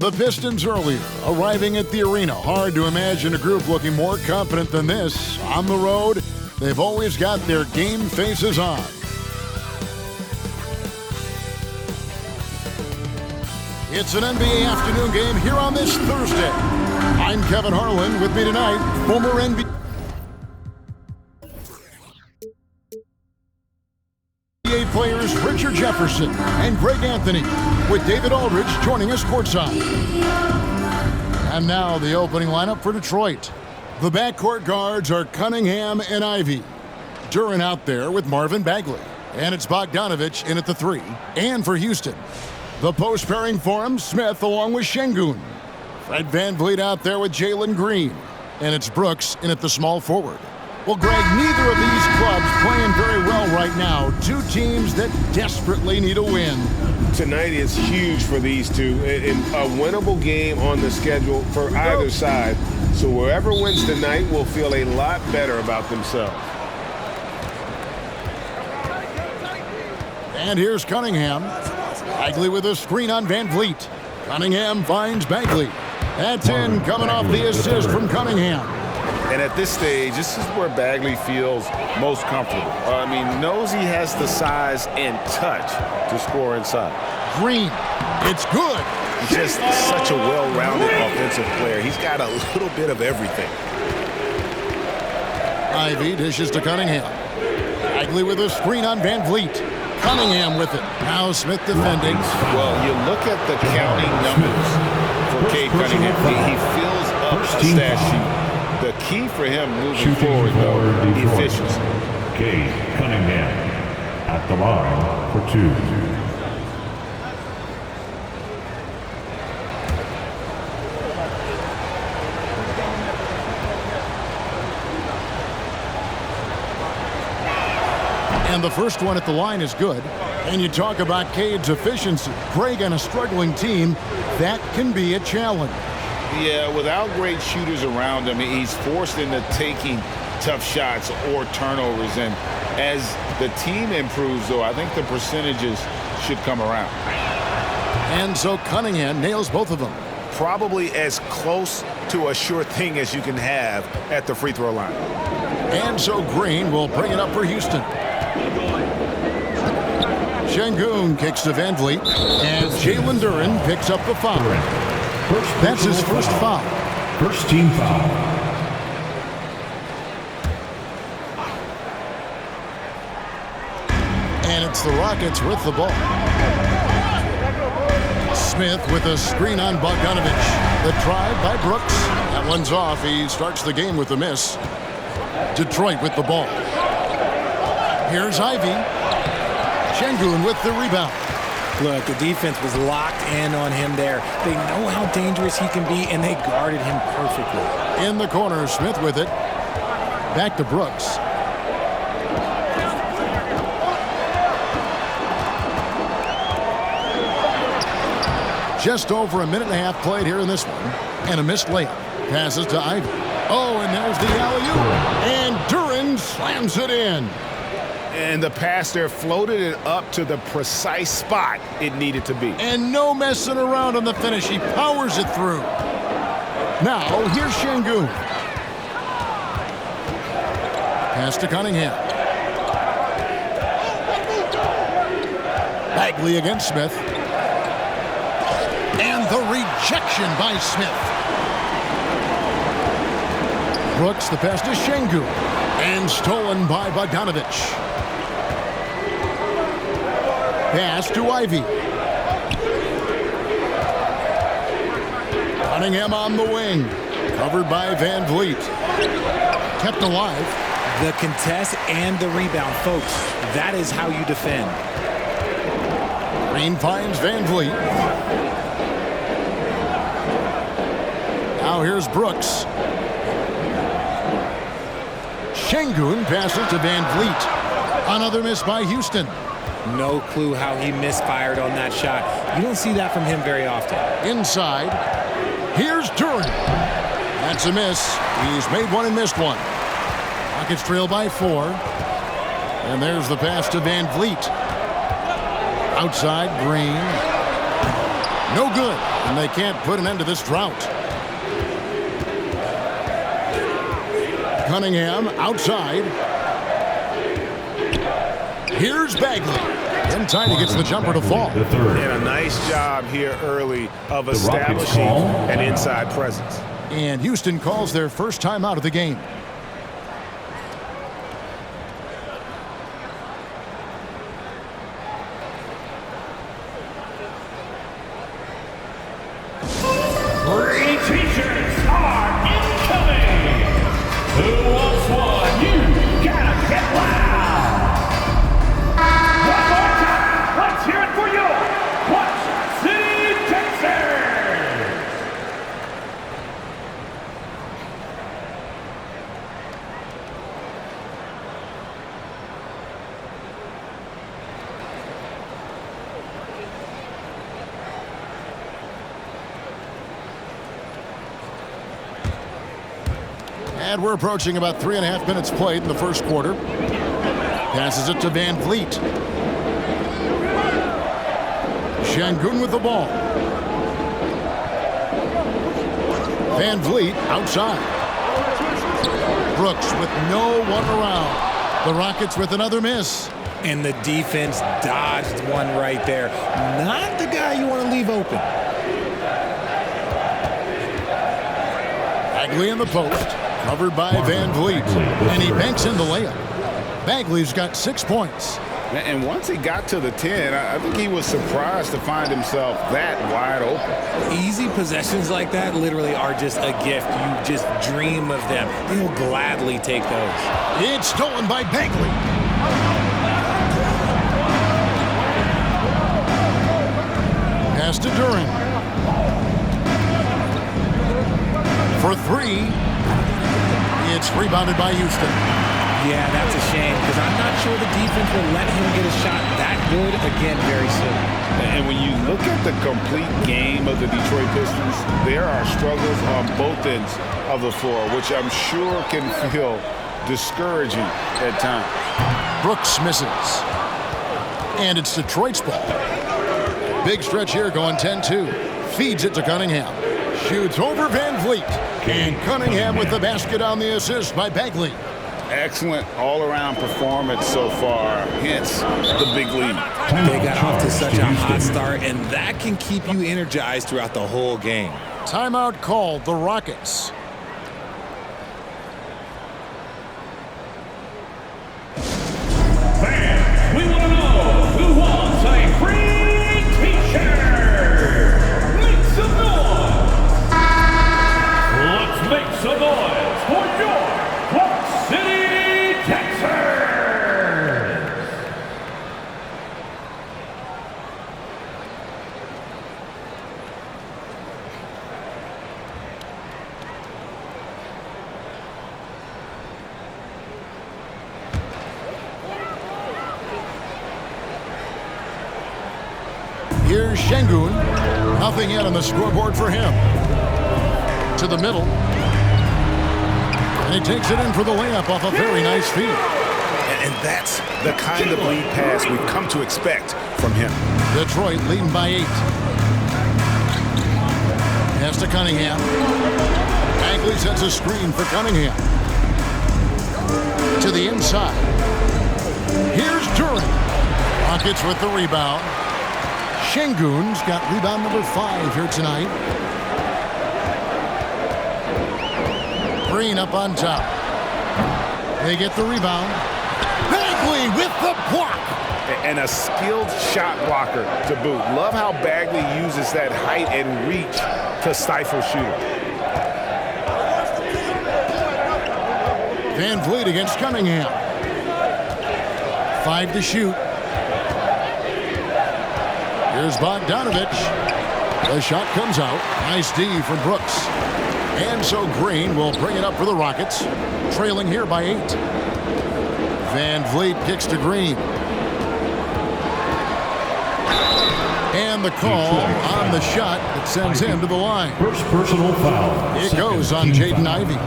The Pistons earlier, arriving at the arena. Hard to imagine a group looking more confident than this. On the road, they've always got their game faces on. It's an NBA afternoon game here on this Thursday. I'm Kevin Harlan. With me tonight, former NBA players Richard Jefferson and Greg Anthony, with David Aldridge joining us courtside. And now the opening lineup for Detroit. The backcourt guards are Cunningham and Ivey. Duren out there with Marvin Bagley. And it's Bogdanovic in at the 3. And for Houston, the post pairing for him, Smith along with Şengün. Fred VanVleet out there with Jalen Green. And it's Brooks in at the small forward. Well, Greg, neither of these clubs playing very well right now. Two teams that desperately need a win. Tonight is huge for these two. A winnable game on the schedule for either side. So whoever wins tonight will feel a lot better about themselves. And here's Cunningham. Bagley with a screen on VanVleet. Cunningham finds Bagley. That's in, coming off the assist from Cunningham. And at this stage, this is where Bagley feels most comfortable. Knows he has the size and touch to score inside. Green, it's good. He's just such a well-rounded offensive player. He's got a little bit of everything. Ivey dishes to Cunningham. Bagley with a screen on VanVleet. Cunningham with it. Now Smith defending. Well, you look at the counting numbers for Cade Cunningham. He fills up a stat sheet. The key for him moving forward, though, efficiency. Cade Cunningham at the line for 2. And the first one at the line is good. And you talk about Cade's efficiency. Greg on a struggling team, that can be a challenge. Yeah, without great shooters around him, he's forced into taking tough shots or turnovers. And as the team improves, though, I think the percentages should come around. And so Cunningham nails both of them. Probably as close to a sure thing as you can have at the free throw line. And so Green will bring it up for Houston. Şengün kicks to VanVleet. And Jalen Duren picks up the foul. That's his first foul. First team foul. And it's the Rockets with the ball. Smith with a screen on Bogdanovic. The drive by Brooks. That one's off. He starts the game with a miss. Detroit with the ball. Here's Ivey. Şengün with the rebound. Look, the defense was locked in on him there. They know how dangerous he can be, and they guarded him perfectly. In the corner, Smith with it. Back to Brooks. Just over a minute and a half played here in this one. And a missed layup. Passes to Ivey. Oh, and there's the alley-oop. And Duren slams it in. And the pass there floated it up to the precise spot it needed to be. And no messing around on the finish. He powers it through. Now, here's Şengün. Pass to Cunningham. Bagley against Smith. And the rejection by Smith. Brooks, the pass to Şengün. And stolen by Bogdanovic. Pass to Ivey. Cunningham on the wing. Covered by VanVleet. Kept alive. The contest and the rebound, folks. That is how you defend. Green finds VanVleet. Now here's Brooks. Şengün passes to VanVleet. Another miss by Houston. No clue how he misfired on that shot. You don't see that from him very often. Inside. Here's Duren. That's a miss. He's made one and missed one. Rockets trail by 4. And there's the pass to VanVleet. Outside, Green. No good. And they can't put an end to this drought. Cunningham outside. Here's Bagley. In time, he gets the jumper to fall. The third. And a nice job here early of establishing an inside presence. And Houston calls their first time out of the game. Free t-shirts are incoming. Who wants one? You gotta get loud. One more time. Let's hear it for you. Quad City, Texas. And we're approaching about 3.5 minutes played in the first quarter. Passes it to Van Vliet. Şengün with the ball. Van Vliet outside. Brooks with no one around. The Rockets with another miss. And the defense dodged one right there. Not the guy you want to leave open. Bagley in the post. Covered by Van Vliet. And he banks in the layup. Bagley's got 6 points. And once he got to the 10, I think he was surprised to find himself that wide open. Easy possessions like that literally are just a gift. You just dream of them. He'll gladly take those. It's stolen by Bagley. Pass to Duren. For 3. It's rebounded by Houston. Yeah, that's a shame because I'm not sure the defense will let him get a shot that good again very soon. And when you look at the complete game of the Detroit Pistons, there are struggles on both ends of the floor, which I'm sure can feel discouraging at times. Brooks misses. And it's Detroit's ball. Big stretch here going 10-2. Feeds it to Cunningham. Shoots over Van Vliet. And Cunningham with the basket on the assist by Bagley. Excellent all-around performance so far, hence the big lead. They got off to such a hot start, and that can keep you energized throughout the whole game. Timeout called, the Rockets. Fans, we want to know who wants a free t-shirt. Make some noise. Let's make some noise for your Quad City, Texas. Here's Şengün. Nothing yet on the scoreboard for him. To the middle. And he takes it in for the layup off a very nice feed. And that's the kind of lead pass we've come to expect from him. Detroit leading by 8. Pass to Cunningham. Bagley sets a screen for Cunningham. To the inside. Here's Duren. Rockets with the rebound. Şengün's got rebound number 5 here tonight. Green up on top. They get the rebound. Bagley with the block. And a skilled shot blocker to boot. Love how Bagley uses that height and reach to stifle shooter. Van Vliet against Cunningham. 5 to shoot. Here's Bogdanović. The shot comes out. Nice D from Brooks. And so Green will bring it up for the Rockets. Trailing here by 8. Van Vliet kicks to Green. And the call on the shot that sends him to the line. First personal foul. It goes on Jaden Ivey.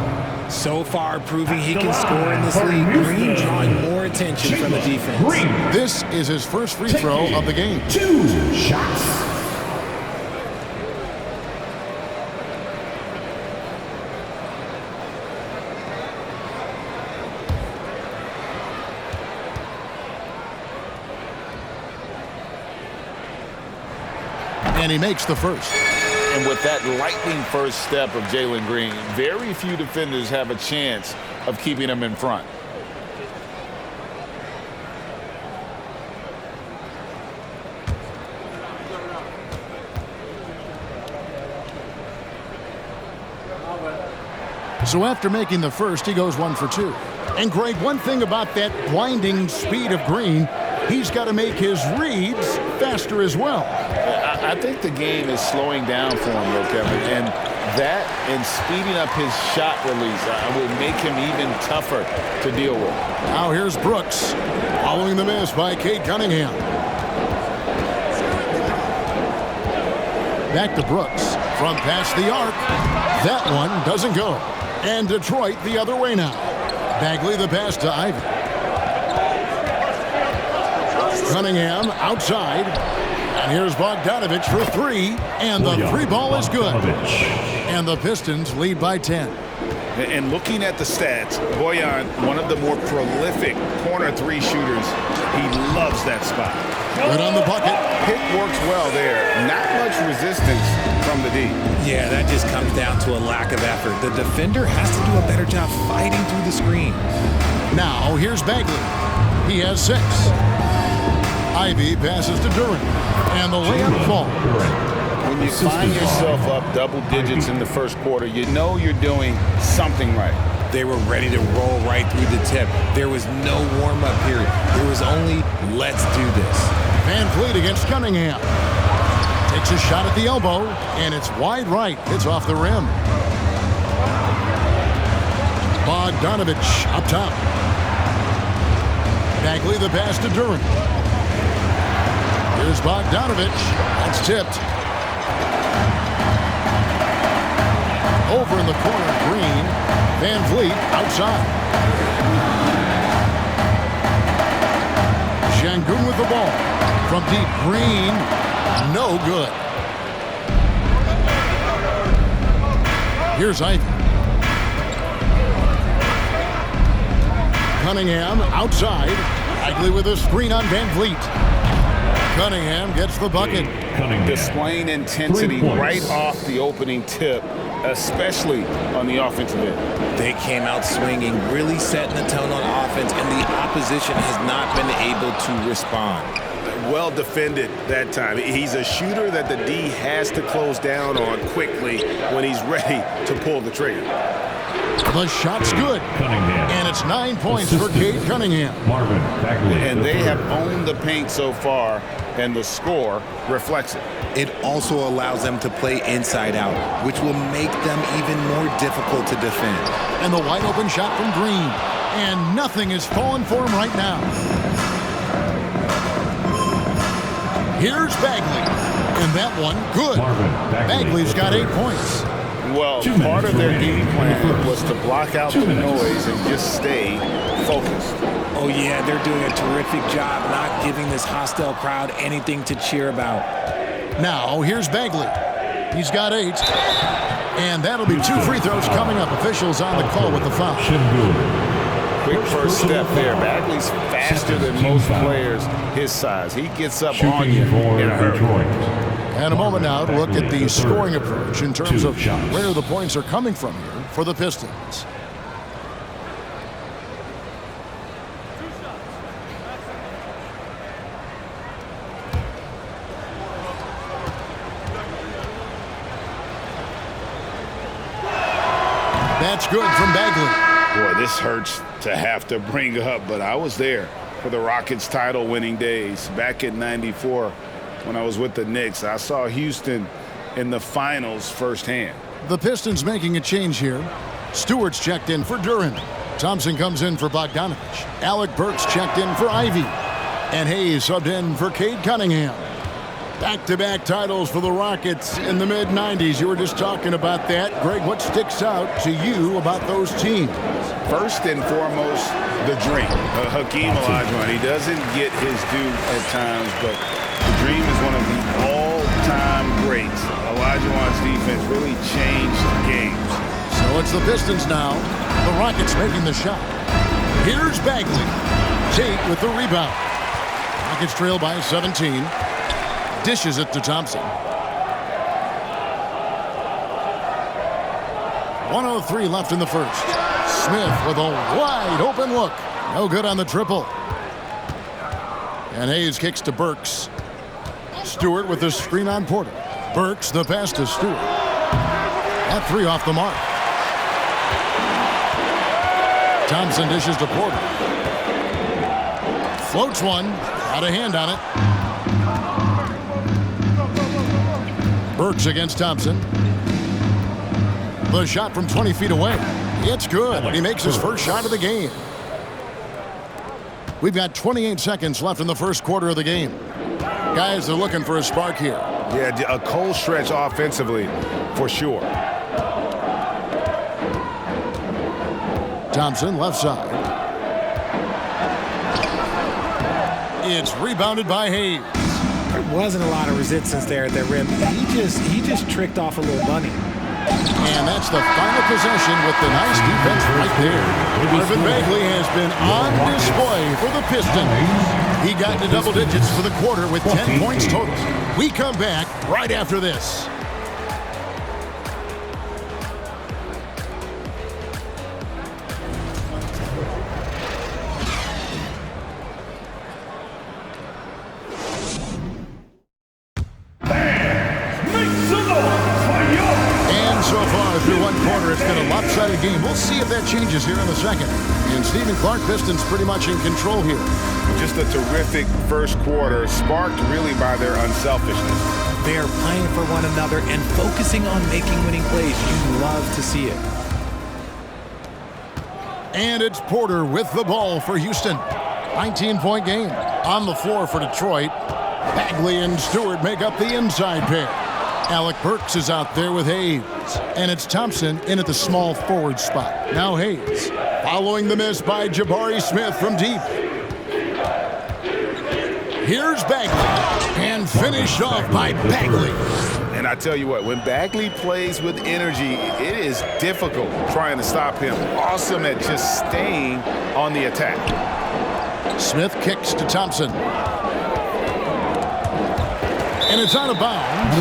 So far, proving he can score in this league. Green drawing more attention from the defense. This is his first free throw of the game. 2 shots. And he makes the first. And with that lightning first step of Jalen Green, very few defenders have a chance of keeping him in front. So after making the first, he goes 1 for 2. And Greg, one thing about that blinding speed of Green, he's got to make his reads faster as well. I think the game is slowing down for him, though, Kevin. And that and speeding up his shot release will make him even tougher to deal with. Now here's Brooks, following the miss by Cade Cunningham. Back to Brooks from past the arc. That one doesn't go. And Detroit the other way now. Bagley the pass to Ivy. Cunningham outside. And here's Bogdanovich for 3. And the 3 ball is good. And the Pistons lead by 10. And looking at the stats, Bojan, one of the more prolific corner 3 shooters, he loves that spot. Good on the bucket. Pick works well there. Not much resistance from the D. Yeah, that just comes down to a lack of effort. The defender has to do a better job fighting through the screen. Now here's Bagley. He has 6. Ivy passes to Durant. And the layup falls. When you find yourself up double digits in the first quarter, you know you're doing something right. They were ready to roll right through the tip. There was no warm-up period. There was only, let's do this. Van Vliet against Cunningham. Takes a shot at the elbow, and it's wide right. It's off the rim. Bogdanovich up top. Bagley the pass to Durant. Here's Bogdanovich. That's tipped. Over in the corner, Green. Van Vliet outside. Şengün with the ball. From deep, Green. No good. Here's Ivy. Cunningham outside. Bagley with a screen on Van Vliet. Cunningham gets the bucket. Displaying intensity right off the opening tip, especially on the offensive end. They came out swinging, really setting the tone on offense, and the opposition has not been able to respond. Well defended that time. He's a shooter that the D has to close down on quickly when he's ready to pull the trigger. The shot's good. Cunningham. And it's 9 points for Cade Cunningham. Marvin Bagley. And they have owned the paint so far, and the score reflects it. It also allows them to play inside out, which will make them even more difficult to defend. And the wide open shot from Green. And nothing is falling for him right now. Here's Bagley. And that one, good. Marvin Bagley. Bagley's got 8 points. Well, part of their game plan was to block out the noise and just stay focused. Oh yeah, they're doing a terrific job not giving this hostile crowd anything to cheer about. Now, here's Bagley. He's got 8. And that'll be 2 free throws coming up. Officials on the call with the foul. Quick first step there. Bagley's faster than most players his size. He gets up on you in a hurry. And a moment now to look at the scoring approach in terms of where the points are coming from here for the Pistons. That's good from Bagley. Boy, this hurts to have to bring up, but I was there for the Rockets title winning days back in '94 when I was with the Knicks. I saw Houston in the finals firsthand. The Pistons making a change here. Stewart's checked in for Durant. Thompson comes in for Bogdanovich. Alec Burks checked in for Ivy. And Hayes subbed in for Cade Cunningham. Back-to-back titles for the Rockets in the mid-'90s. You were just talking about that. Greg, what sticks out to you about those teams? First and foremost, the dream. Hakeem Olajuwon. He doesn't get his due at times, but the dream is one of the all-time greats. Olajuwon's defense really changed games. So it's the Pistons now. The Rockets making the shot. Here's Bagley. Tate with the rebound. Rockets trail by 17. Dishes it to Thompson. 1:03 left in the first. Smith with a wide open look. No good on the triple. And Hayes kicks to Burks. Stewart with the screen on Porter. Burks the pass to Stewart. That three off the mark. Thompson dishes to Porter. Floats one. Got a hand on it. Burks against Thompson. The shot from 20 feet away. It's good. He makes his first shot of the game. We've got 28 seconds left in the first quarter of the game. Guys are looking for a spark here. Yeah, a cold stretch offensively for sure. Thompson left side. It's rebounded by Hayes. There wasn't a lot of resistance there at the rim. He just tricked off a little bunny. And that's the final possession with the nice defense right there. Marvin Bagley has been on display for the Pistons. He got into double digits for the quarter with 10 points total. We come back right after this. It's been a lopsided game. We'll see if that changes here in the second. And Stephen Clark, Pistons pretty much in control here. Just a terrific first quarter, sparked really by their unselfishness. They're playing for one another and focusing on making winning plays. You love to see it. And it's Porter with the ball for Houston. 19-point game. On the floor for Detroit. Bagley and Stewart make up the inside pair. Alec Burks is out there with Hayes. And it's Thompson in at the small forward spot. Now Hayes. Following the miss by Jabari Smith from deep. Here's Bagley. And finished off by Bagley. And I tell you what, when Bagley plays with energy, it is difficult trying to stop him. Awesome at just staying on the attack. Smith kicks to Thompson. And it's out of bounds.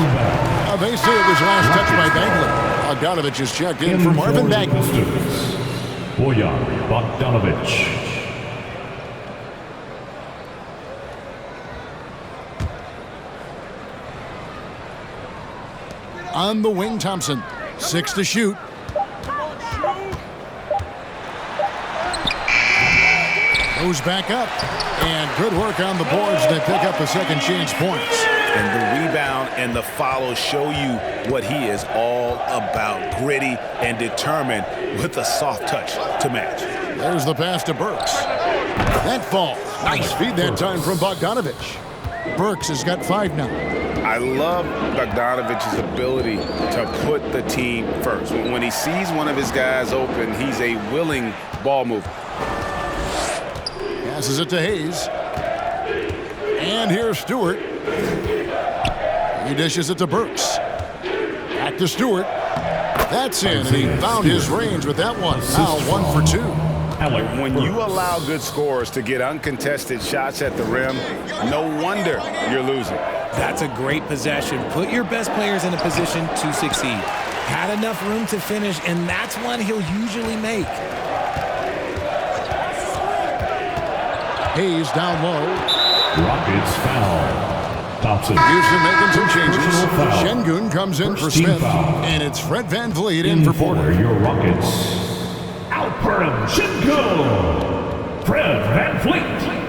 They say it was last touched by Bagley. Bogdanovich is checked in for Marvin Bagley. Bojan Bogdanovich. On the wing, Thompson. 6 to shoot. Goes back up. And good work on the boards. They pick up the second chance points. And the rebound and the follow show you what he is all about. Gritty and determined with a soft touch to match. There's the pass to Burks. That falls. Nice feed that time from Bogdanovich. Burks has got 5 now. I love Bogdanovich's ability to put the team first. When he sees one of his guys open, he's a willing ball mover. Passes it to Hayes. And here's Stewart. He dishes it to Burks. Back to Stewart. That's in, and he found his range with that one. Now 1 for 2. When you allow good scorers to get uncontested shots at the rim, no wonder you're losing. That's a great possession. Put your best players in a position to succeed. Had enough room to finish, and that's one he'll usually make. Hayes down low. Rockets foul. Thompson. Houston making some changes. Şengün comes in for Smith. And it's Fred VanVleet in for Porter. Your Rockets. Alperen Şengün. Fred VanVleet.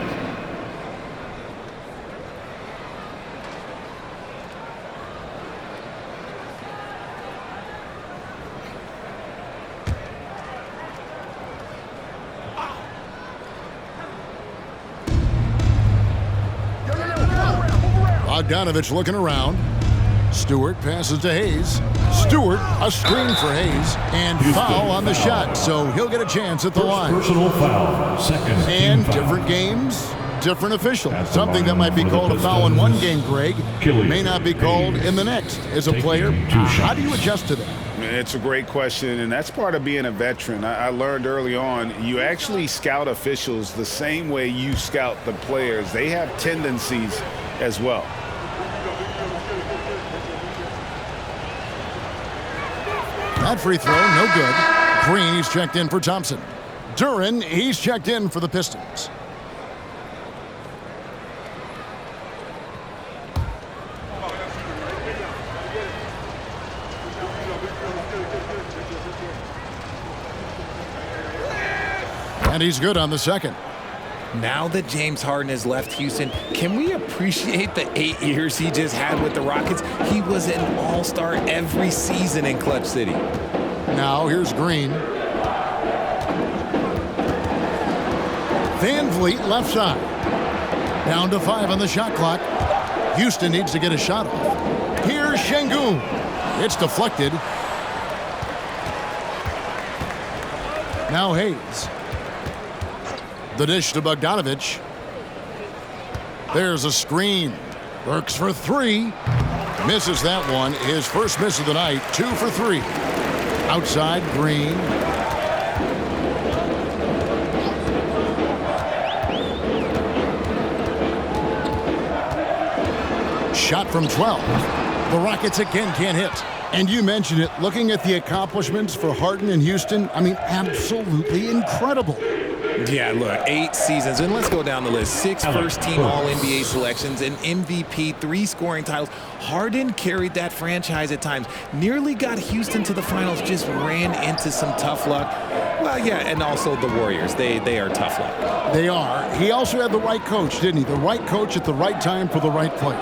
Bogdanovich looking around. Stewart passes to Hayes. Stewart, a screen for Hayes. And foul on the shot, so he'll get a chance at the line. Personal foul. Second. And different games, different officials. Something that might be called a foul in one game, Greg, may not be called in the next. As a player, how do you adjust to that? It's a great question, and that's part of being a veteran. I learned early on, you actually scout officials the same way you scout the players. They have tendencies as well. That free throw, no good. Green, he's checked in for Thompson. Duren, he's checked in for the Pistons. And he's good on the second. Now that James Harden has left Houston, can we appreciate the 8 years he just had with the Rockets? He was an all-star every season in Clutch City. Now here's Green. Van Vliet left side. Down to 5 on the shot clock. Houston needs to get a shot off. Here's Şengün. It's deflected. Now Hayes. The dish to Bogdanović. There's a screen. Burks for 3. Misses that one. His first miss of the night. 2 for 3. Outside, Green. Shot from 12. The Rockets again can't hit. And you mentioned it, looking at the accomplishments for Harden in Houston, I mean, absolutely incredible. Yeah, look, 8 seasons, and let's go down the list. 6 first-team All-NBA selections, an MVP, 3 scoring titles. Harden carried that franchise at times, nearly got Houston to the finals, just ran into some tough luck. Well, yeah, and also the Warriors. They are tough luck. They are. He also had the right coach, didn't he? The right coach at the right time for the right player.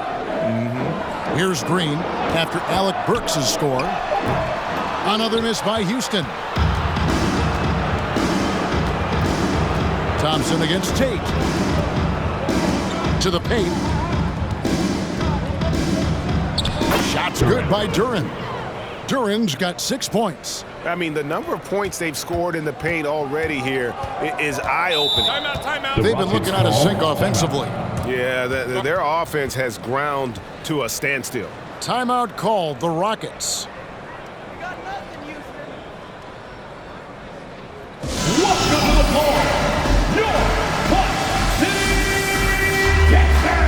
Here's Green after Alec Burks' score. Another miss by Houston. Thompson against Tate. To the paint. Shot's good by Duren. Duren's got 6 points. I mean, the number of points they've scored in the paint already here is eye-opening. Timeout. They've been looking out of sync offensively. Yeah, their offense has ground to a standstill. Timeout called the Rockets. Welcome to the floor, your Clutch City Captain.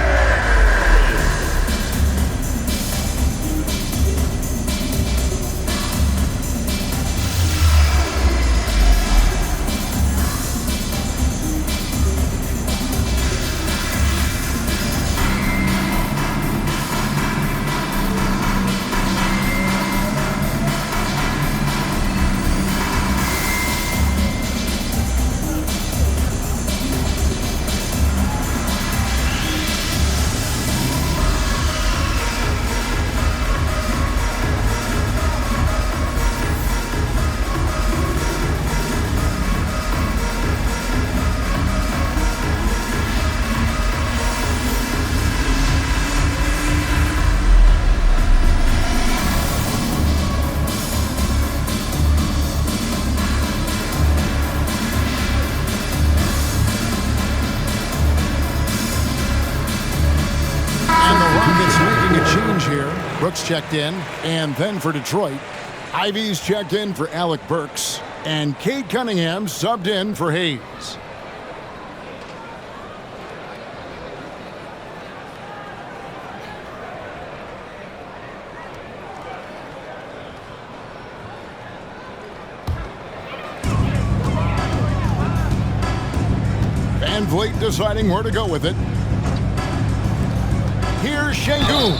Brooks checked in, and then for Detroit, Ivy's checked in for Alec Burks, and Cade Cunningham subbed in for Hayes. Van Vliet deciding where to go with it. Here's Şengün.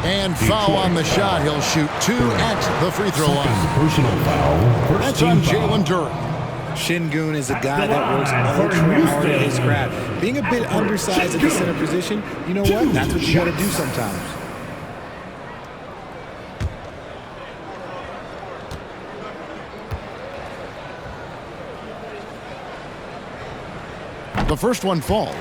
And foul on the shot. He'll shoot 2 at the free throw line. Personal foul. That's on Jalen Duren. Şengün is a guy that works ultra hard at his craft. Being a bit undersized at the center position, you know what? That's what you got to do sometimes. The first one falls.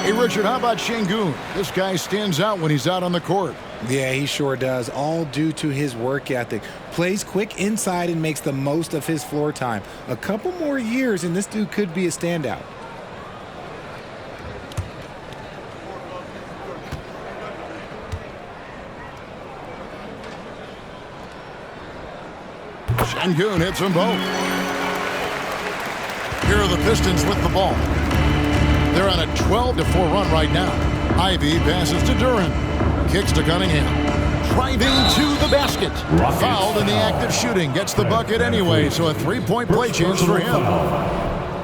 Hey, Richard, how about Şengün? This guy stands out when he's out on the court. Yeah, he sure does, all due to his work ethic. Plays quick inside and makes the most of his floor time. A couple more years and this dude could be a standout. Şengün hits them both. Here are the Pistons with the ball. They're on a 12-4 run right now. Ivy passes to Duren. Kicks to Cunningham. driving to the basket. Rockets Fouled in the foul. act of shooting. Gets the bucket anyway, so a three-point play chance for him.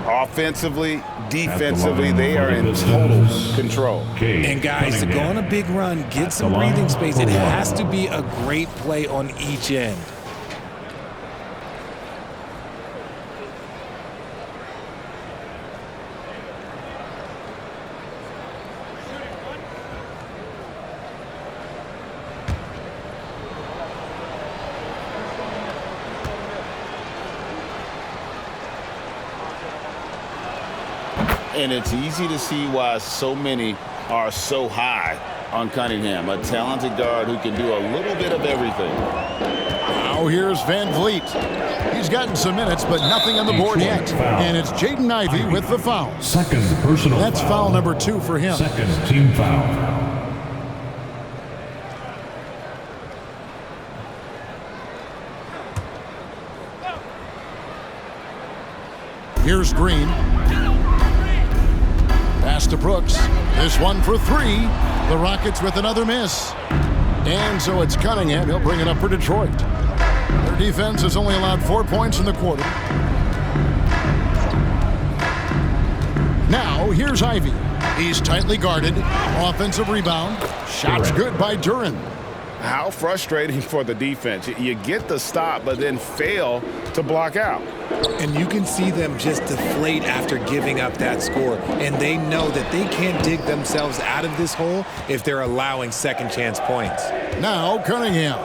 Offensively, defensively, they are in total control. And guys, to go on a big run, get some breathing space, it has to be a great play on each end. And it's easy to see why so many are so high on Cunningham, a talented guard who can do a little bit of everything. Now here's Van Vliet. He's gotten some minutes, but nothing on the board yet. And it's Jaden Ivey with the foul. Second personal That's foul number 2 for him. Second team foul. Here's Green. Pass to Brooks. This one for 3. The Rockets with another miss. And so it's Cunningham. He'll bring it up for Detroit. Their defense has only allowed 4 points in the quarter. Now here's Ivey. He's tightly guarded. Offensive rebound. Shot's good by Duren. How frustrating for the defense. You get the stop, but then fail to block out. And you can see them just deflate after giving up that score. And they know that they can't dig themselves out of this hole if they're allowing second chance points. Now Cunningham.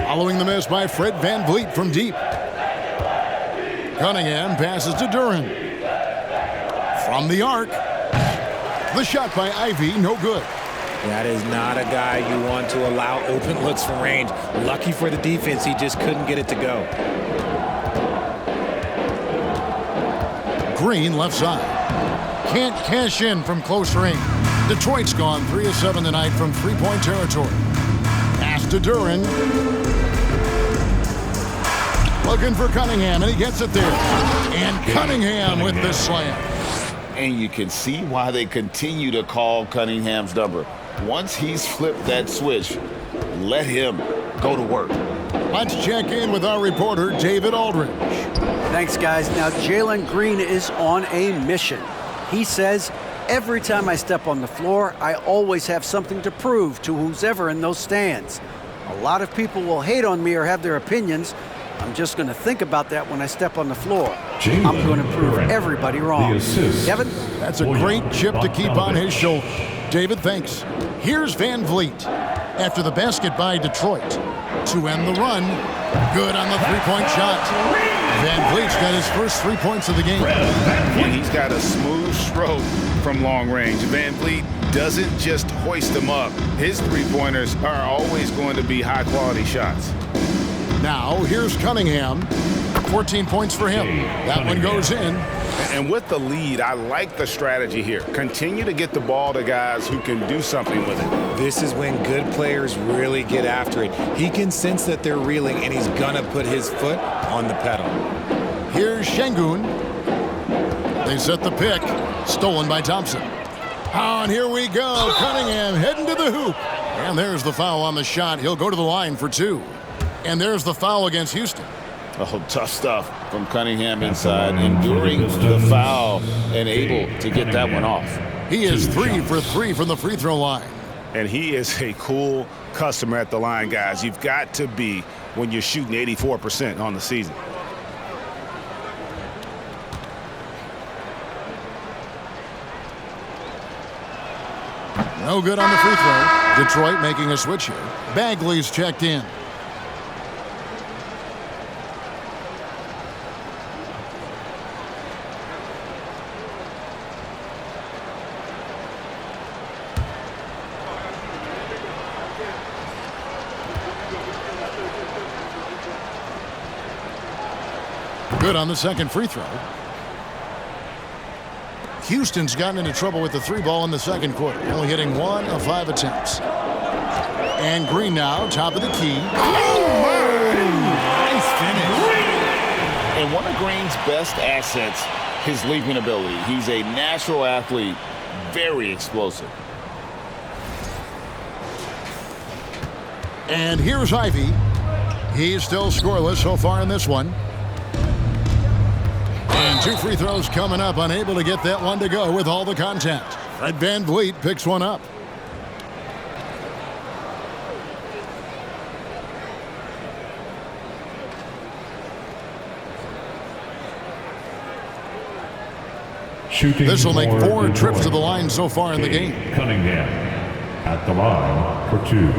Following the miss by Fred Van Vliet from deep. Cunningham passes to Duren. From the arc. The shot by Ivey, no good. That is not a guy you want to allow open looks from range. Lucky for the defense, he just couldn't get it to go. Green left side. Can't cash in from close range. Detroit's gone 3 of 7 tonight from three-point territory. Pass to Duren. Looking for Cunningham, and he gets it there. And Cunningham with the slam. And you can see why they continue to call Cunningham's number. Once he's flipped that switch, let him go to work. Let's check in with our reporter, David Aldridge. Thanks, guys. Now, Jalen Green is on a mission. He says, every time I step on the floor, I always have something to prove to who's ever in those stands. A lot of people will hate on me or have their opinions. I'm just going to think about that when I step on the floor. I'm going to prove everybody wrong. Kevin? That's a great chip to keep on his shoulder. David, thanks. Here's Van Vliet. After the basket by Detroit. To end the run. Good on the three-point shot. Van Vliet's got his first 3 points of the game. And he's got a smooth stroke from long range. Van Vliet doesn't just hoist them up. His three-pointers are always going to be high-quality shots. Now, here's Cunningham. 14 points for him. That one goes in. And with the lead, I like the strategy here. Continue to get the ball to guys who can do something with it. This is when good players really get after it. He can sense that they're reeling, and he's going to put his foot on the pedal. Here's Şengün. They set the pick. Stolen by Thompson. Oh, and here we go. Cunningham heading to the hoop. And there's the foul on the shot. He'll go to the line for 2. And there's the foul against Houston. Oh, tough stuff from Cunningham inside, enduring the foul and able to get that one off. He is 3 for 3 from the free throw line. And he is a cool customer at the line, guys. You've got to be when you're shooting 84% on the season. No good on the free throw. Detroit making a switch here. Bagley's checked in. Good on the second free throw. Houston's gotten into trouble with the 3 ball in the second quarter, only hitting 1 of 5 attempts. And Green now, top of the key. Nice finish. And one of Green's best assets, his leaping ability. He's a natural athlete, very explosive. And here's Ivey. He's still scoreless so far in this one. And 2 free throws coming up, unable to get that one to go with all the contact. Fred VanVleet picks one up. This will make 4 trips to the line so far in the game. Cunningham at the line for 2.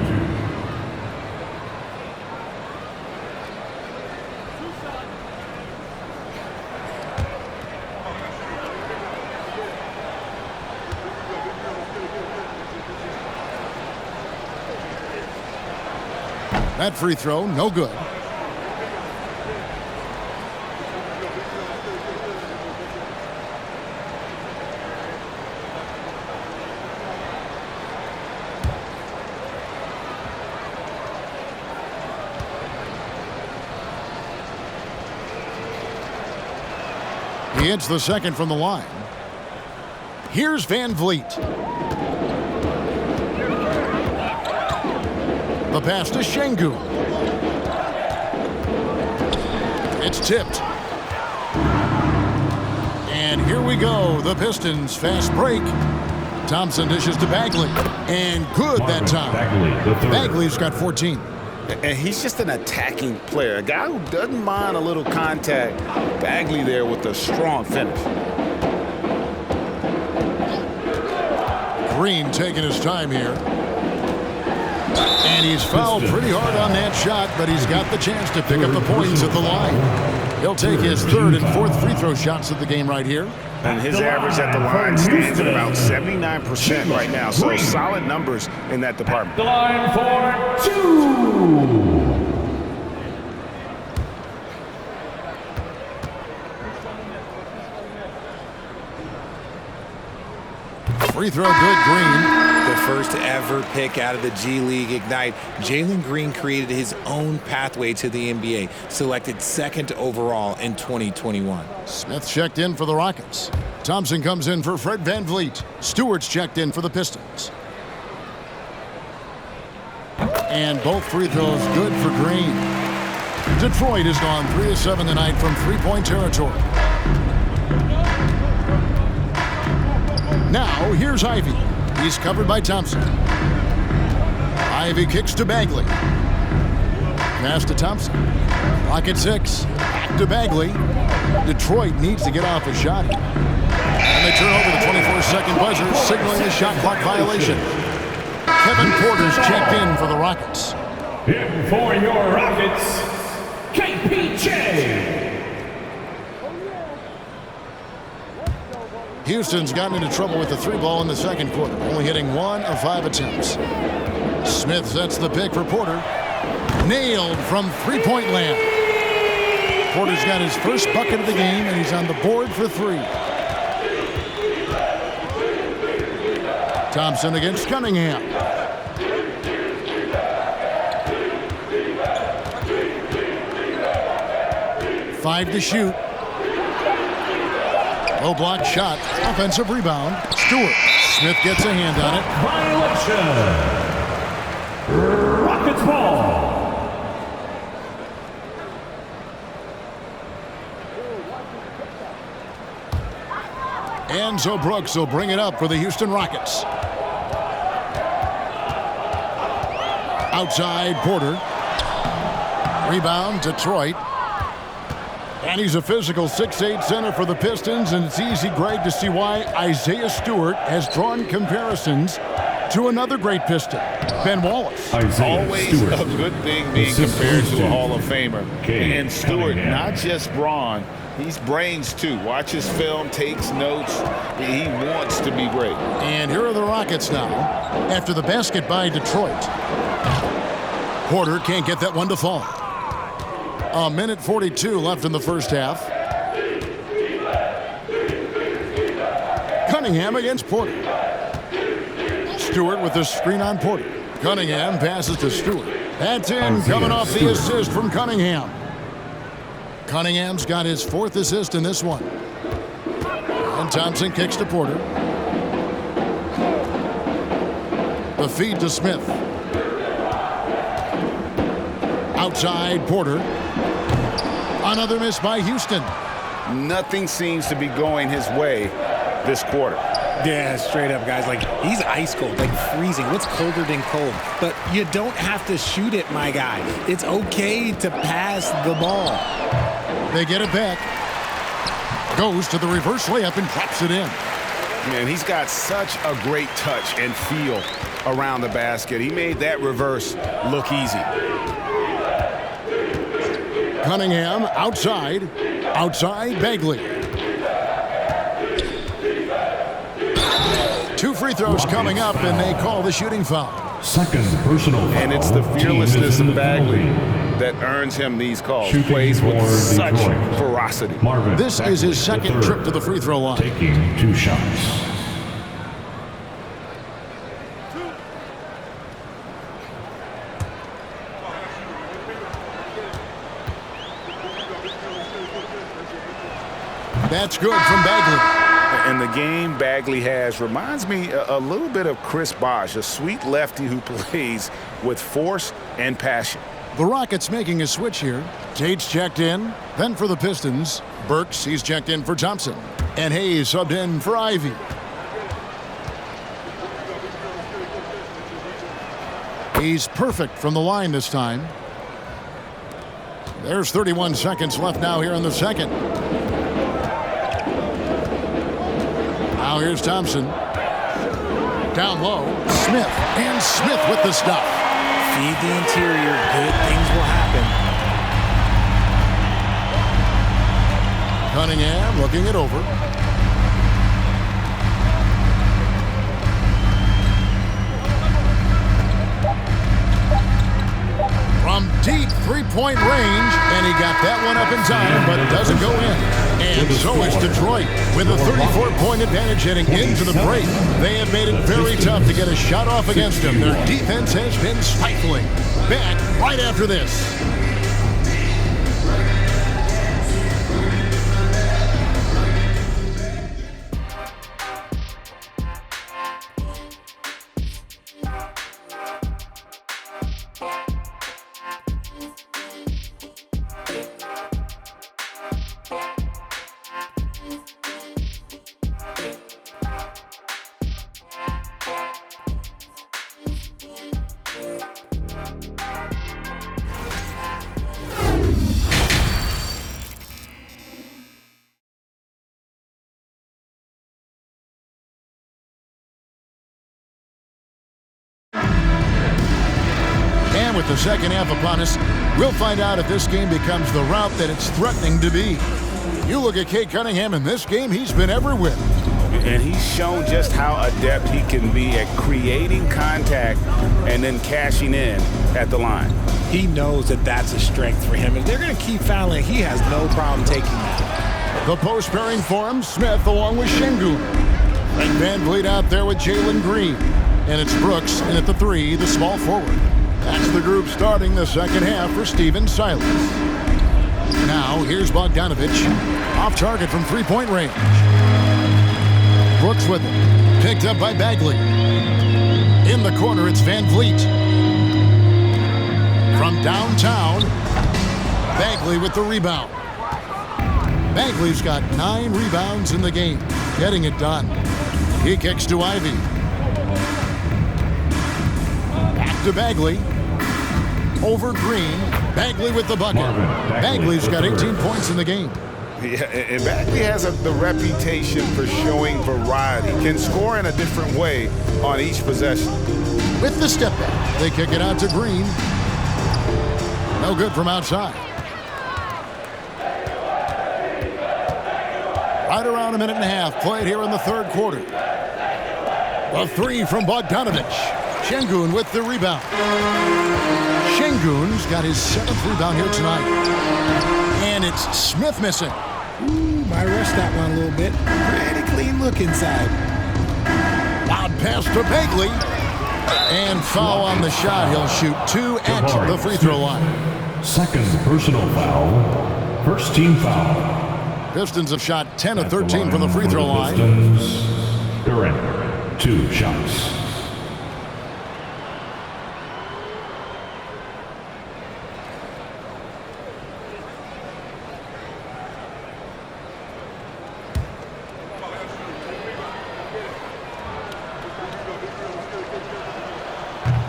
That free throw, no good. He hits the second from the line. Here's VanVleet. The pass to Şengün. It's tipped. And here we go. The Pistons fast break. Thompson dishes to Bagley. And good that time. Bagley's got 14. And he's just an attacking player, a guy who doesn't mind a little contact. Bagley there with a strong finish. Green taking his time here. And he's fouled pretty hard on that shot, but he's got the chance to pick up the points at the line. He'll take his 3rd and 4th free throw shots of the game right here. And his average at the line stands at about 79% right now, so solid numbers in that department. The line for 2. Free throw good, Green. The first ever pick out of the G League Ignite, Jalen Green created his own pathway to the NBA, selected 2nd overall in 2021. Smith checked in for the Rockets. Thompson comes in for Fred VanVleet. Stewart's checked in for the Pistons. And both free throws good for Green. Detroit has gone 3 of 7 tonight from three-point territory. Now, here's Ivey. He's covered by Thompson. Ivey kicks to Bagley. Pass to Thompson. Rocket 6. Back to Bagley. Detroit needs to get off a shot. And they turn over the 24-second buzzer, signaling a shot clock violation. Kevin Porter's checked in for the Rockets. In for your Rockets, KPJ. Houston's gotten into trouble with the 3-ball in the second quarter, only hitting 1 of 5 attempts. Smith sets the pick for Porter. Nailed from three-point land. Porter's got his first bucket of the game, and he's on the board for 3. Thompson against Cunningham. Five to shoot. Low block shot. Offensive rebound. Stewart. Smith gets a hand on it. Violation. Rockets ball. Enzo Brooks will bring it up for the Houston Rockets. Outside, Porter. Rebound, Detroit. And he's a physical 6'8" center for the Pistons, and it's easy, Greg, to see why Isaiah Stewart has drawn comparisons to another great Piston, Ben Wallace. Always a good thing being compared to a Hall of Famer. And Stewart, not just brawn, he's brains too. Watches film, takes notes. He wants to be great. And here are the Rockets now after the basket by Detroit. Porter can't get that one to fall. A minute 42 left in the first half. Cunningham against Porter. Stewart with the screen on Porter. Cunningham passes to Stewart. That's in, coming off the assist from Cunningham. Cunningham's got his 4th assist in this one. And Thompson kicks to Porter. The feed to Smith. Outside, Porter. Another miss by Houston. Nothing seems to be going his way this quarter. Yeah, straight up, guys. Like, he's ice cold, like freezing. What's colder than cold? But you don't have to shoot it, my guy. It's okay to pass the ball. They get it back. Goes to the reverse layup and drops it in. Man, he's got such a great touch and feel around the basket. He made that reverse look easy. Cunningham outside. Outside, Bagley. 2 free throws coming up, and they call the shooting foul. Second personal foul. And it's the fearlessness of Bagley that earns him these calls. Plays with such ferocity. Marvin This is his second trip to the free throw line. taking 2 shots. That's good from Bagley. And the game Bagley has reminds me a little bit of Chris Bosh, a sweet lefty who plays with force and passion. The Rockets making a switch here. Tate's checked in. Then for the Pistons, Burks, he's checked in for Thompson. And Hayes subbed in for Ivy. He's perfect from the line this time. There's 31 seconds left now here in the second. Now here's Thompson. Down low, Smith. And Smith with the stop. Feed the interior. Good things will happen. Cunningham looking it over. From deep three-point range, and he got that one up in time, but doesn't go in. And so is Detroit with a 34-point advantage heading into the break. They have made it very tough to get a shot off against them. Their defense has been stifling. Back right after this. With the second half upon us, we'll find out if this game becomes the route that it's threatening to be. You look at Cade Cunningham in this game, he's been everywhere. And he's shown just how adept he can be at creating contact and then cashing in at the line. He knows that that's a strength for him. If they're going to keep fouling, he has no problem taking that. The post pairing for him, Smith along with Şengün. And Van Vliet out there with Jalen Green. And it's Brooks in at the 3, the small forward. That's the group starting the second half for Stephen Silas. Now, here's Bogdanović. Off target from three-point range. Brooks with it. Picked up by Bagley. In the corner, it's Van Vliet. From downtown, Bagley with the rebound. Bagley's got 9 rebounds in the game. Getting it done. He kicks to Ivy. Back to Bagley. Over Green. Bagley with the bucket. Bagley's got 18 points in the game. Yeah, and Bagley has the reputation for showing variety. Can score in a different way on each possession. With the step back, they kick it out to Green. No good from outside. Right around a minute and a half played here in the third quarter. A 3 from Bogdanović. Şengün with the rebound. Şengün's got his 7th rebound here tonight. And it's Smith missing. Ooh, might rush that one a little bit. Pretty clean look inside. Loud pass to Bagley. And foul on the shot. He'll shoot 2 at the free throw line. Second personal foul. First team foul. Pistons have shot 10 of 13 from the free throw line. Pistons, Durant, 2 shots.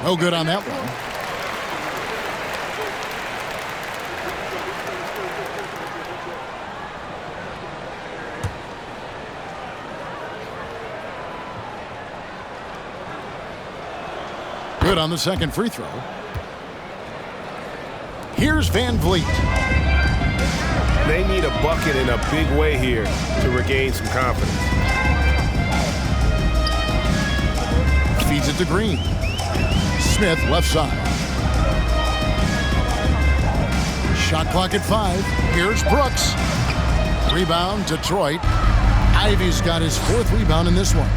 No good on that one. Good on the second free throw. Here's Van Vliet. They need a bucket in a big way here to regain some confidence. Feeds it to Green. Smith left side. Shot clock at 5. Here's Brooks. Rebound, Detroit. Ivy's got his 4th rebound in this one.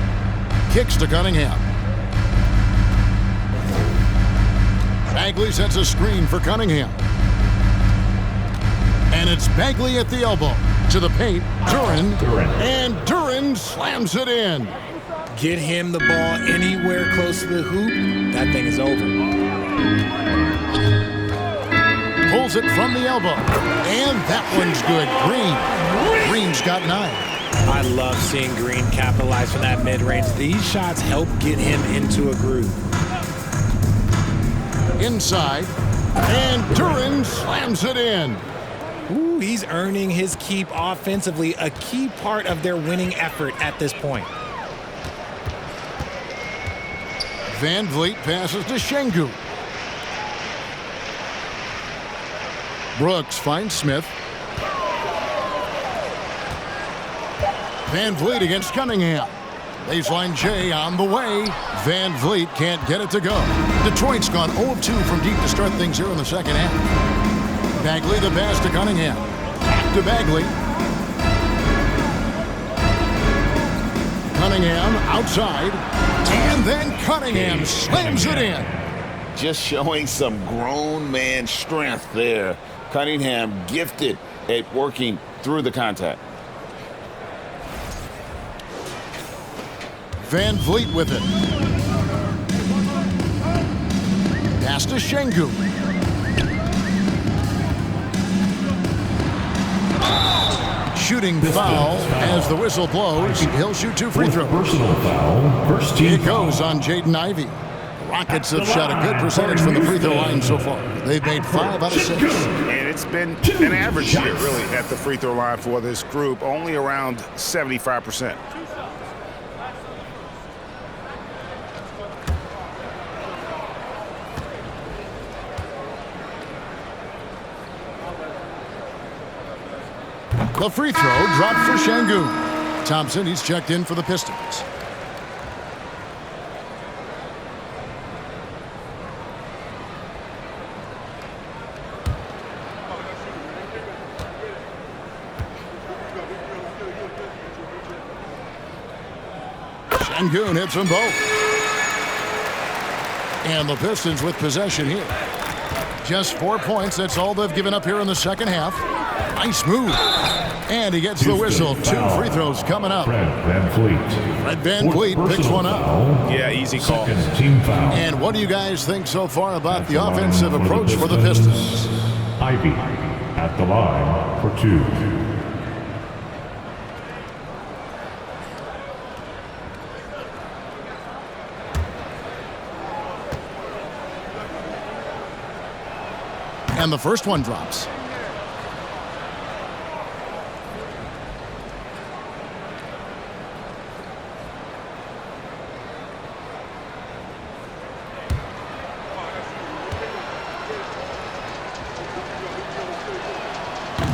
Kicks to Cunningham. Bagley sets a screen for Cunningham. And it's Bagley at the elbow. To the paint, Duren. And Duren slams it in. Get him the ball anywhere close to the hoop, that thing is over. Pulls it from the elbow. And that one's good. Green. Green's got 9. I love seeing Green capitalize from that mid-range. These shots help get him into a groove. Inside. And Duren slams it in. Ooh, he's earning his keep offensively, a key part of their winning effort at this point. Van Vliet passes to Şengün. Brooks finds Smith. Van Vliet against Cunningham. Baseline J on the way. Van Vliet can't get it to go. Detroit's gone 0 of 2 from deep to start things here in the second half. Bagley the pass to Cunningham. Back to Bagley. Cunningham outside. And then Cunningham slams it in. Just showing some grown man strength there. Cunningham gifted at working through the contact. Van Vliet with it. Pass to Şengün. Shooting foul as the whistle blows. He'll shoot 2 free throws. Personal foul. First team It goes on Jaden Ivey. The Rockets have shot a good percentage from the free throw line so far. They've made 5 out of 6. And it's been an average year, really, at the free throw line for this group, only around 75%. The free throw dropped for Şengün. Thompson, he's checked in for the Pistons. Şengün hits them both. And the Pistons with possession here. Just 4 points. That's all they've given up here in the second half. Nice move. And he gets the whistle. 2 free throws coming up. Fred Van Vliet. Fred Van Vliet picks one up. Yeah, easy call. Second team foul. And what do you guys think so far about the offensive approach for the Pistons? Ivy at the line for 2. And the first one drops.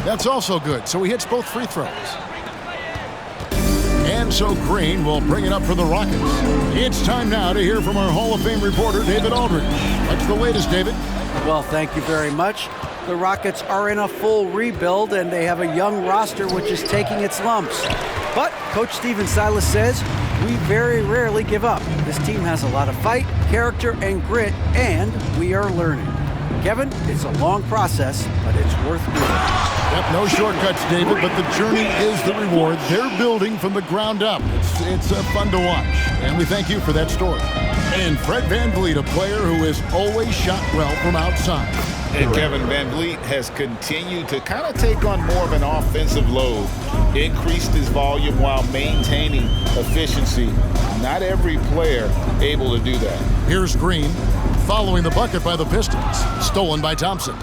That's also good, so he hits both free throws. And so Green will bring it up for the Rockets. It's time now to hear from our Hall of Fame reporter, David Aldridge. What's the latest, David? Well, thank you very much. The Rockets are in a full rebuild, and they have a young roster which is taking its lumps. But Coach Stephen Silas says, we very rarely give up. This team has a lot of fight, character, and grit, and we are learning. Kevin, it's a long process, but it's worth doing. Yep, no shortcuts, David, but the journey is the reward. They're building from the ground up. It's fun to watch, and we thank you for that story. And Fred Van Vliet, a player who has always shot well from outside. And Kevin Van Vliet has continued to kind of take on more of an offensive load, increased his volume while maintaining efficiency. Not every player able to do that. Here's Green. Following the bucket by the Pistons. Stolen by Thompson.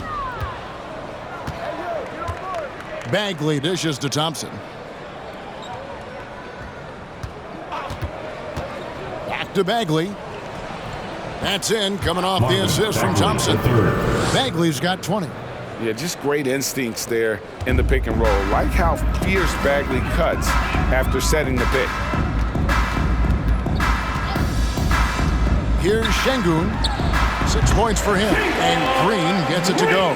Bagley dishes to Thompson. Back to Bagley. That's in, coming off the assist from Thompson. Bagley's got 20. Yeah, just great instincts there in the pick and roll. Like how fierce Bagley cuts after setting the pick. Here's Şengün. 6 points for him. And Green gets it to go.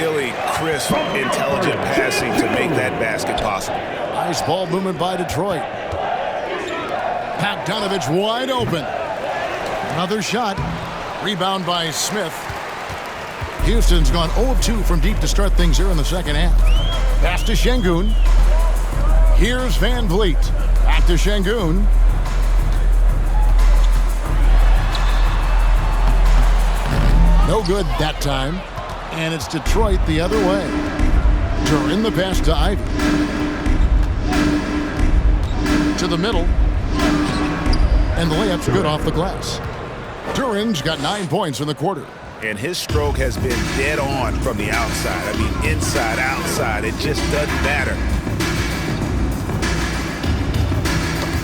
Really crisp, intelligent passing to make that basket possible. Nice ball movement by Detroit. Bogdanović wide open. Another shot. Rebound by Smith. Houston's gone 0 of 2 from deep to start things here in the second half. Pass to Şengün. Here's Van Vliet. Back to Şengün. No good that time. And it's Detroit the other way. Duran the pass to Ivey. To the middle. And the layup's good off the glass. Duran's got 9 points in the quarter. And his stroke has been dead on from the outside. I mean, inside, outside, it just doesn't matter.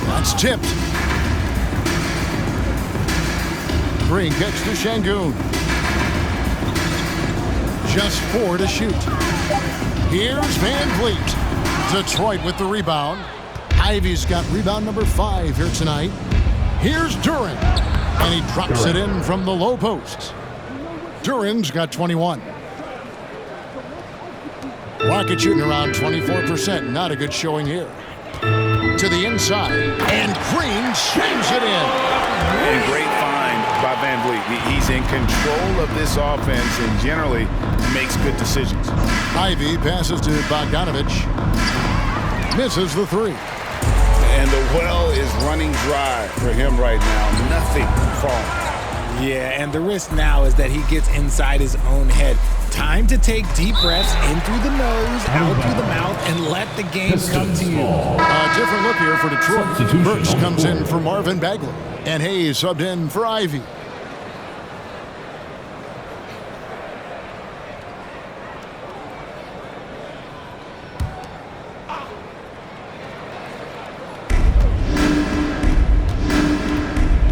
That's tipped. Green gets to Şengün. Just 4 to shoot. Here's Van Vliet. Detroit with the rebound. Ivey's got rebound number 5 here tonight. Here's Duran. And he drops it in from the low post. Duran's got 21. Rocket shooting around 24%. Not a good showing here. To the inside. And Green slams it in. And great find by Van Vliet. He's in control of this offense and generally makes good decisions. Ivey passes to Bogdanović. Misses the 3. And the well is running dry for him right now. Nothing falling. Yeah, and the risk now is that he gets inside his own head. Time to take deep breaths in through the nose, out through the mouth, and let the game come to you. A different look here for Detroit. Burks comes in for Marvin Bagley. And Hayes subbed in for Ivey.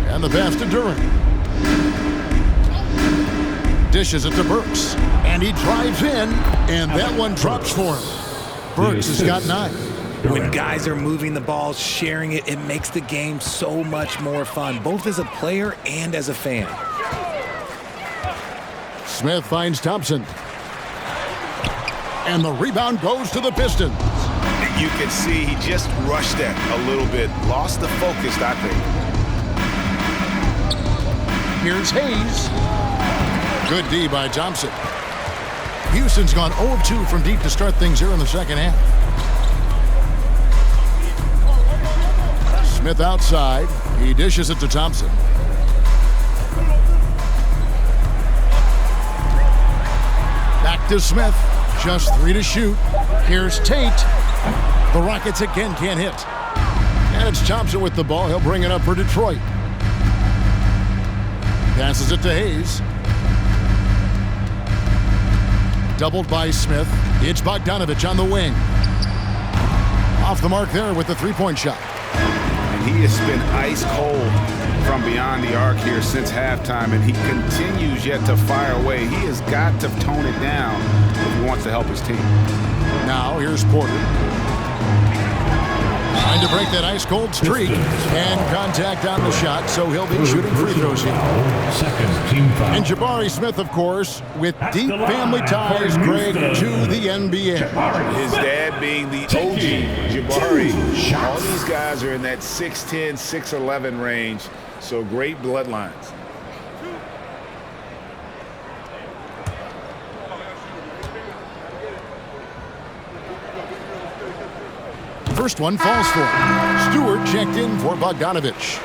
And the pass to Duran. Dishes it to Burks. And he drives in. And that one drops for him. Burks has got 9. When guys are moving the ball, sharing it, it makes the game so much more fun, both as a player and as a fan. Smith finds Thompson. And the rebound goes to the Pistons. You can see he just rushed that a little bit. Lost the focus, I think. Here's Hayes. Good D by Thompson. Houston's gone 0 of 2 from deep to start things here in the second half. Smith outside. He dishes it to Thompson. Back to Smith. Just 3 to shoot. Here's Tate. The Rockets again can't hit. And it's Thompson with the ball. He'll bring it up for Detroit. Passes it to Hayes. Doubled by Smith. It's Bogdanović on the wing. Off the mark there with the three-point shot. And he has been ice cold from beyond the arc here since halftime, and he continues yet to fire away. He has got to tone it down if he wants to help his team. Now here's Porter. Trying to break that ice-cold streak. And contact on the shot, so he'll be shooting free throws here. And Jabari Smith, of course, with deep family ties, Greg, to the NBA. His dad being the OG Jabari. All these guys are in that 6'10", 6'11" range, so great bloodlines. First one falls for him. Stewart checked in for Bogdanović.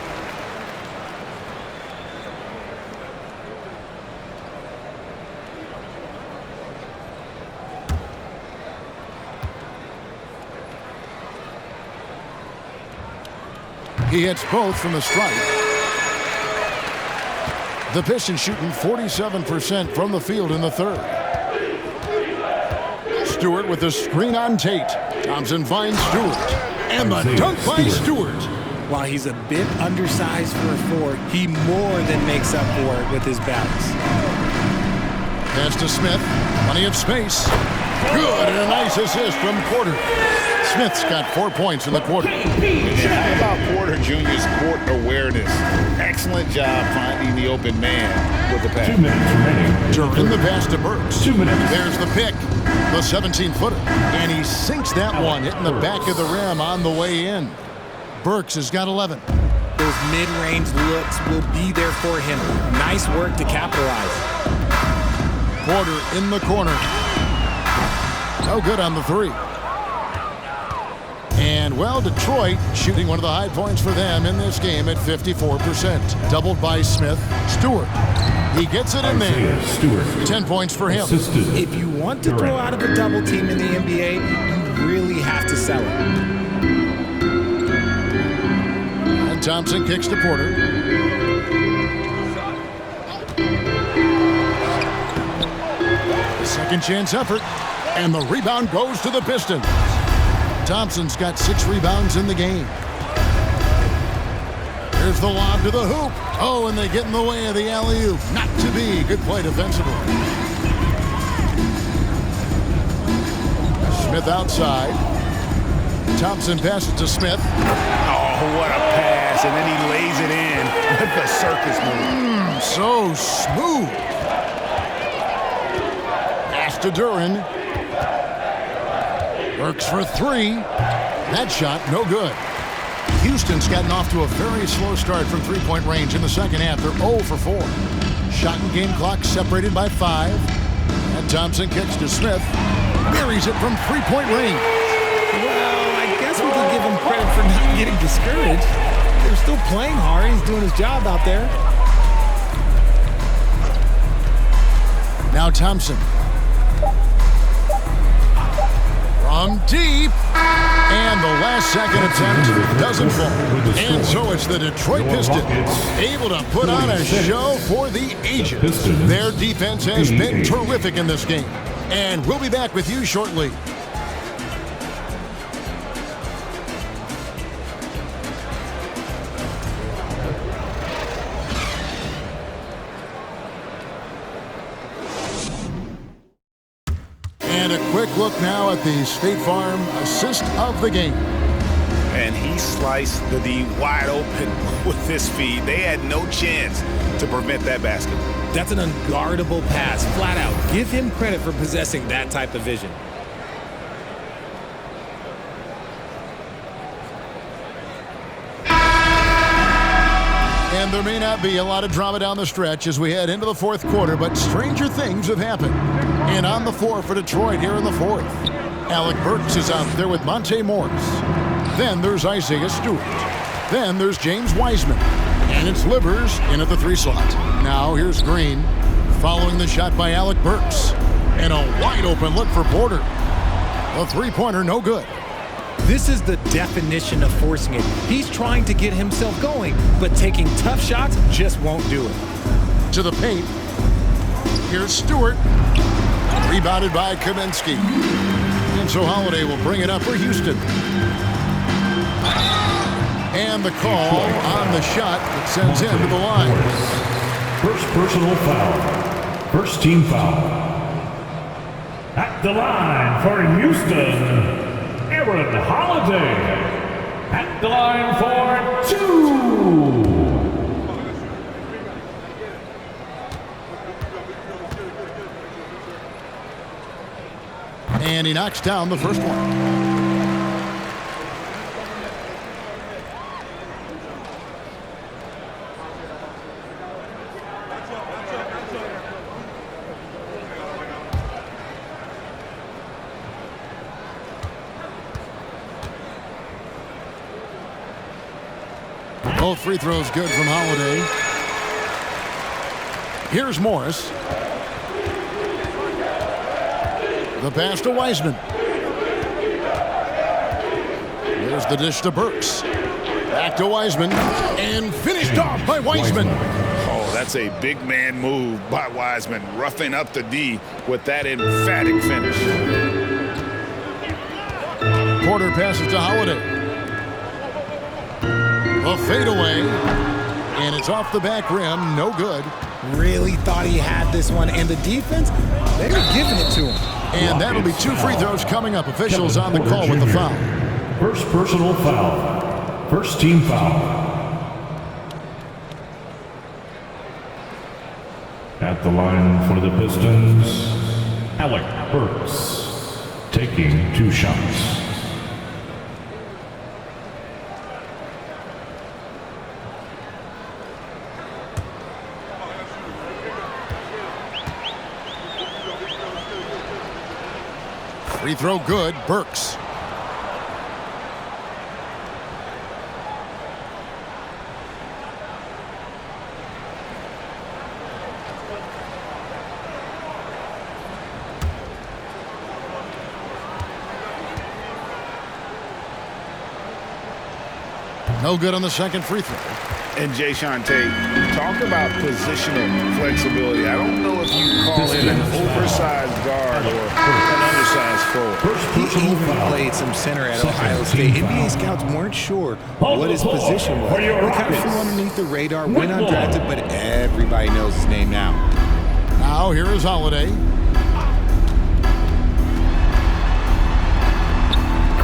He hits both from the stripe. The Pistons shooting 47% from the field in the third. Stewart with the screen on Tate. Thompson finds Stewart. And the dunk by Stewart. While he's a bit undersized for a 4, he more than makes up for it with his bounce. Pass to Smith. Plenty of space. Good, and a nice assist from Porter. Smith's got 4 points in the quarter. How about Porter Jr.'s court awareness? Excellent job finding the open man with the pass. 2 minutes remaining. During the pass to Burks. 2 minutes. There's the pick. The 17-footer. And he sinks that one, hitting the back of the rim on the way in. Burks has got 11. Those mid-range looks will be there for him. Nice work to capitalize. Porter in the corner. No good on the 3. And, well, Detroit shooting one of the high points for them in this game at 54%. Doubled by Smith. Stewart. He gets it in there. Stewart. 10 points for him. Assisted. If you want to throw out of a double team in the NBA, you really have to sell it. And Thompson kicks to Porter. Second chance effort. And the rebound goes to the Pistons. Thompson's got 6 rebounds in the game. Here's the lob to the hoop. Oh, and they get in the way of the alley-oop. Not to be. Good play defensively. Smith outside. Thompson passes to Smith. Oh, what a pass. And then he lays it in with the circus move. So smooth. Pass to Duren. Burks for 3. That shot, no good. Houston's gotten off to a very slow start from three-point range in the second half. They're 0 for 4. Shot and game clock separated by 5. And Thompson kicks to Smith. Buries it from three-point range. Well, I guess we can give him credit for not getting discouraged. They're still playing hard. He's doing his job out there. Now Thompson. From deep. And the last second attempt doesn't fall. And so it's the Detroit Pistons able to put on a show for the ages. Their defense has been terrific in this game. And we'll be back with you shortly. And a quick look now at the State Farm assist of the game. And he sliced the D wide open with this feed. They had no chance to prevent that basket. That's an unguardable pass, flat out. Give him credit for possessing that type of vision. And there may not be a lot of drama down the stretch as we head into the fourth quarter, but stranger things have happened. And on the floor for Detroit here in the fourth, Alec Burks is out there with Monte Morris. Then there's Isaiah Stewart. Then there's James Wiseman. And it's Livers in at the 3 slot. Now here's Green following the shot by Alec Burks. And a wide open look for Porter. A three-pointer, no good. This is the definition of forcing it. He's trying to get himself going, but taking tough shots just won't do it. To the paint. Here's Stewart. Rebounded by Kaminsky. And so Holiday will bring it up for Houston. And the call on the shot that sends him to the line. First personal foul. First team foul. At the line for Houston, Aaron Holiday. At the line for 2. And he knocks down the first one. Both free throws good from Holiday. Here's Morris. The pass to Wiseman. Here's the dish to Burks. Back to Wiseman. And finished off by Wiseman. Oh, That's a big man move by Wiseman, roughing up the D with that emphatic finish. Porter passes to Holiday. A fadeaway, and it's off the back rim, no good. Really thought he had this one, and the defense, they were giving it to him. And that'll be 2 free throws coming up. Officials on the call with the foul. First personal foul. First team foul. At the line for the Pistons, Alec Burks, taking 2 shots. Free throw good, Burks. No good on the second free throw. And Jae'Sean Tate, talk about positional flexibility. I don't know if you call it an oversized guard or an undersized forward. He even played some center at Ohio State. NBA scouts weren't sure what his position was. He kind of flew underneath the radar, went undrafted, but everybody knows his name now. Now here is Holiday.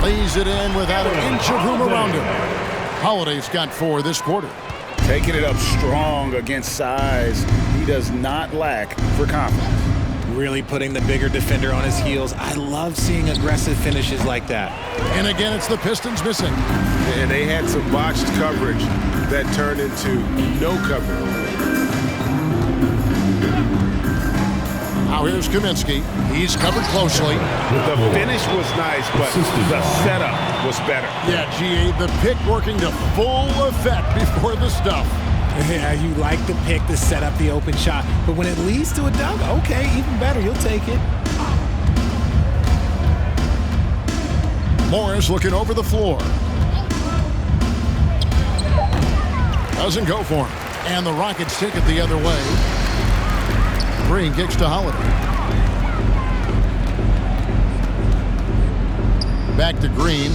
Lays it in without an inch of room around him. Holiday's got 4 this quarter. Taking it up strong against size. He does not lack for confidence. Really putting the bigger defender on his heels. I love seeing aggressive finishes like that. And again, it's the Pistons missing. And they had some botched coverage that turned into no coverage. Now here's Kaminsky. He's covered closely. The finish was nice, but the setup was better. Yeah, GA, the pick working to full effect before the stuff. Yeah, you like the pick to set up the open shot, but when it leads to a dunk, okay, even better, you'll take it. Morris looking over the floor. Doesn't go for him. And the Rockets take it the other way. Green kicks to Holiday. Back to Green.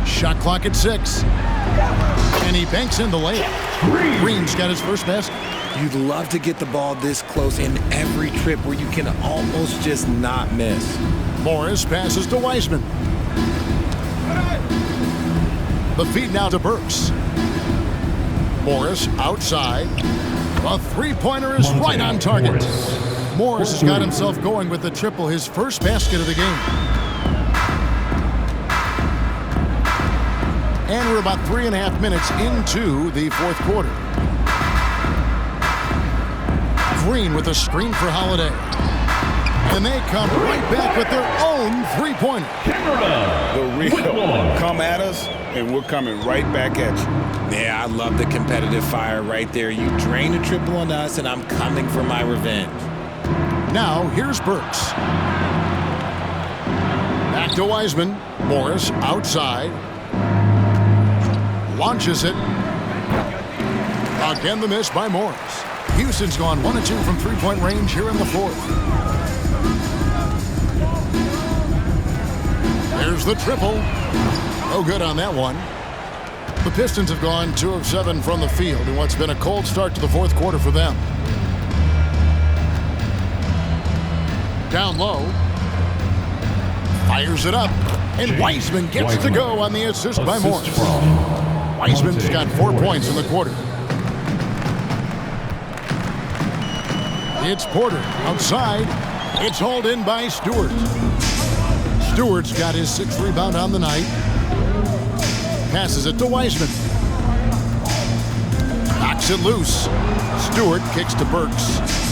Shot clock at 6. And he banks in the layup. Green's got his first basket. You'd love to get the ball this close in every trip where you can almost just not miss. Morris passes to Wiseman. The feed now to Burks. Morris outside. A three-pointer is right on target. Morris has got himself going with the triple, his first basket of the game. And we're about 3.5 minutes into the fourth quarter. Green with a screen for Holiday. And they come right back with their own three-pointer. The real come at us, and we're coming right back at you. Yeah, I love the competitive fire right there. You drain a triple on us, and I'm coming for my revenge. Now, here's Burks. Back to Wiseman. Morris outside. Launches it. Again, the miss by Morris. Houston's gone 1 of 2 from three-point range here in the fourth. There's the triple. No good on that one. The Pistons have gone 2 of 7 from the field in what's been a cold start to the fourth quarter for them. Down low. Fires it up. And Wiseman gets to go on the assist by Morris. Wiseman's got 4 points in the quarter. It's Porter outside. It's hauled in by Stewart. Stewart's got his 6th rebound on the night. Passes it to Wiseman. Knocks it loose. Stewart kicks to Burks.